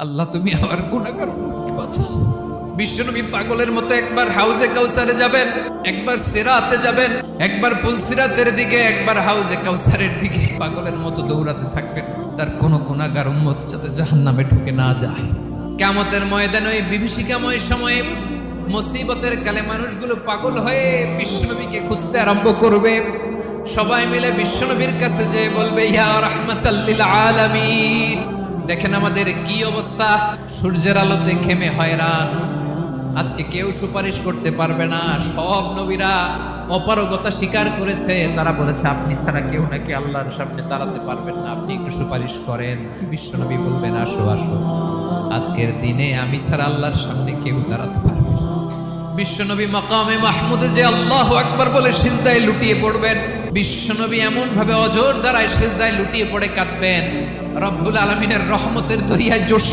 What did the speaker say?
আল্লাহ তুমি আমার গুনাহগার উম্মতকে বাঁচাও। বিশ্বনবী পাগলের মতো একবার হাউজে কাউসারে যাবেন, একবার সিরাতে যাবেন, একবার পুলসিরাতের দিকে, একবার হাউজে কাউসারের দিকে পাগলের মতো দৌড়াতে থাকবেন, তার কোনো গুনাহগার উম্মত যাতে জাহান্নামে ঢুকে না যায়। কিয়ামতের ময়দানে ওই বিভীষিকাময় সময়ে মুসিবতের কালে মানুষগুলো পাগল হয়ে বিশ্বনবীকে খুঁজতে আরম্ভ করবে। সবাই মিলে বিশ্বনবীর কাছে যেয়ে বলবে, ইয়া রাহমাতাল লিল আলামিন, দেখেন আমাদের কি অবস্থা, সূর্যের আলোতে ঘেমে হয়রান, আজকে কেউ সুপারিশ করতে পারবে না। সব নবীরা অপারগতা স্বীকার করেছে, তারা বলেছে আপনি ছাড়া কেউ নাকি আল্লাহর সামনে দাঁড়াতে পারবেন না, আপনি একটু সুপারিশ করেন। বিশ্বনবী বলবেন, আসো আসো, আজকের দিনে আমি ছাড়া আল্লাহর সামনে কেউ দাঁড়াতে পারবে না। বিশ্বনবী মাকামে মাহমুদে যে আল্লাহু আকবার বলে সিজদায় লুটিয়ে পড়বেন, বিশ্বনবী এমন ভাবে অজর দ্বারায় সিজদায় লুটিয়ে পড়ে কাঁদবেন, রব্বুল আলামিনের রহমতের দরিয়ায় জোশ